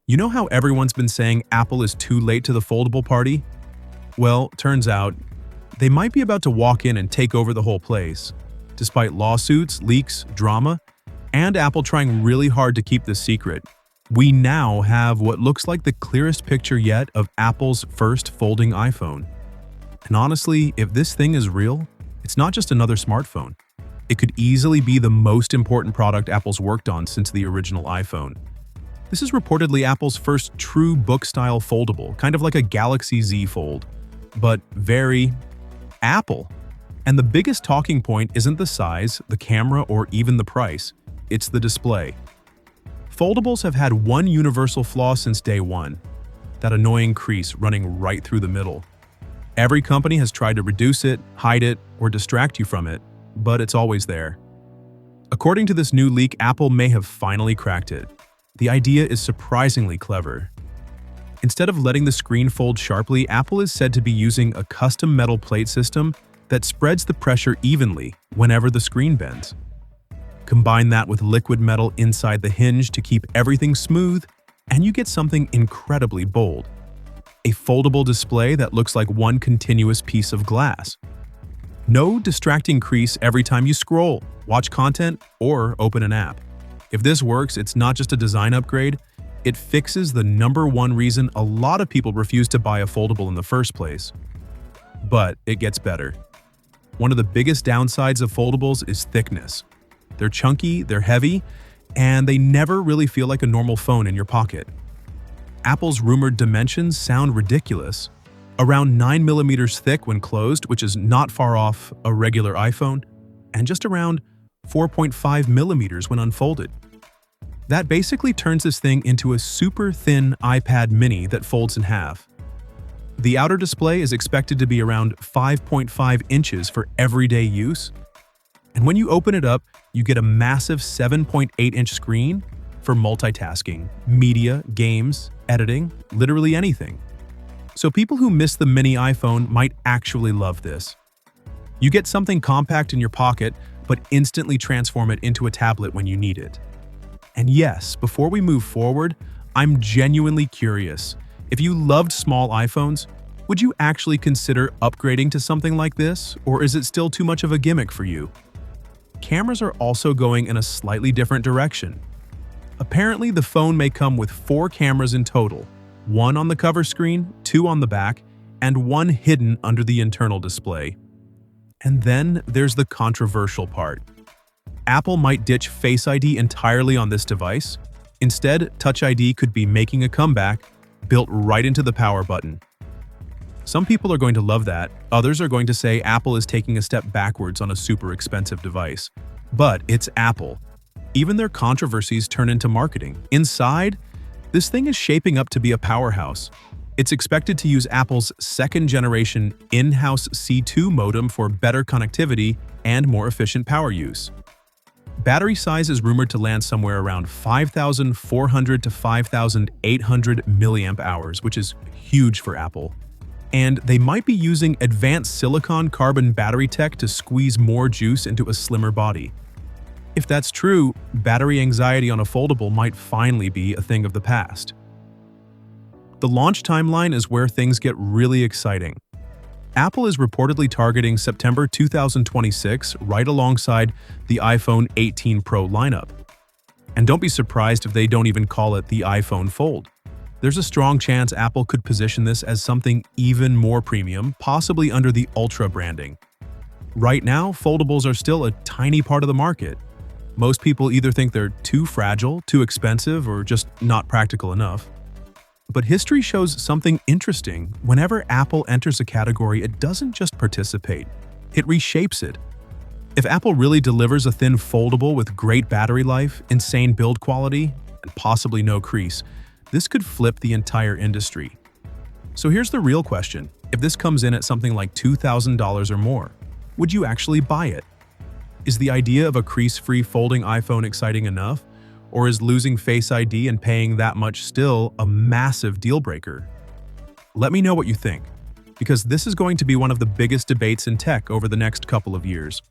You know how everyone's been saying Apple is too late to the foldable party? Well, turns out, they might be about to walk in and take over the whole place. Despite lawsuits, leaks, drama, and Apple trying really hard to keep this secret, we now have what looks like the clearest picture yet of Apple's first folding iPhone. And honestly, if this thing is real, it's not just another smartphone. It could easily be the most important product Apple's worked on since the original iPhone. This is reportedly Apple's first true book-style foldable, kind of like a Galaxy Z Fold, but very Apple. And the biggest talking point isn't the size, the camera, or even the price. It's the display. Foldables have had one universal flaw since day one, that annoying crease running right through the middle. Every company has tried to reduce it, hide it, or distract you from it, but it's always there. According to this new leak, Apple may have finally cracked it. The idea is surprisingly clever. Instead of letting the screen fold sharply, Apple is said to be using a custom metal plate system that spreads the pressure evenly whenever the screen bends. Combine that with liquid metal inside the hinge to keep everything smooth, and you get something incredibly bold. A foldable display that looks like one continuous piece of glass. No distracting crease every time you scroll, watch content, or open an app. If this works, it's not just a design upgrade, it fixes the #1 reason a lot of people refuse to buy a foldable in the first place. But it gets better. One of the biggest downsides of foldables is thickness. They're chunky, they're heavy, and they never really feel like a normal phone in your pocket. Apple's rumored dimensions sound ridiculous. Around 9mm thick when closed, which is not far off a regular iPhone, and just around 4.5mm when unfolded. That basically turns this thing into a super thin iPad mini that folds in half. The outer display is expected to be around 5.5 inches for everyday use. And when you open it up, you get a massive 7.8-inch screen for multitasking, media, games, editing, literally anything. So people who miss the mini iPhone might actually love this. You get something compact in your pocket, but instantly transform it into a tablet when you need it. And yes, before we move forward, I'm genuinely curious. If you loved small iPhones, would you actually consider upgrading to something like this, or is it still too much of a gimmick for you? Cameras are also going in a slightly different direction. Apparently, the phone may come with 4 cameras in total, 1 on the cover screen, 2 on the back, and 1 hidden under the internal display. And then there's the controversial part. Apple might ditch Face ID entirely on this device. Instead, Touch ID could be making a comeback, built right into the power button. Some people are going to love that, others are going to say Apple is taking a step backwards on a super expensive device. But it's Apple. Even their controversies turn into marketing. Inside, this thing is shaping up to be a powerhouse. It's expected to use Apple's second-generation in-house C2 modem for better connectivity and more efficient power use. Battery size is rumored to land somewhere around 5,400 to 5,800 milliamp hours, which is huge for Apple. And they might be using advanced silicon carbon battery tech to squeeze more juice into a slimmer body. If that's true, battery anxiety on a foldable might finally be a thing of the past. The launch timeline is where things get really exciting. Apple is reportedly targeting September 2026 right alongside the iPhone 18 Pro lineup. And don't be surprised if they don't even call it the iPhone Fold. There's a strong chance Apple could position this as something even more premium, possibly under the Ultra branding. Right now, foldables are still a tiny part of the market. Most people either think they're too fragile, too expensive, or just not practical enough. But history shows something interesting. Whenever Apple enters a category, it doesn't just participate, it reshapes it. If Apple really delivers a thin foldable with great battery life, insane build quality, and possibly no crease, this could flip the entire industry. So here's the real question. If this comes in at something like $2,000 or more, would you actually buy it? Is the idea of a crease-free folding iPhone exciting enough? Or is losing Face ID and paying that much still a massive deal breaker? Let me know what you think, because this is going to be one of the biggest debates in tech over the next couple of years.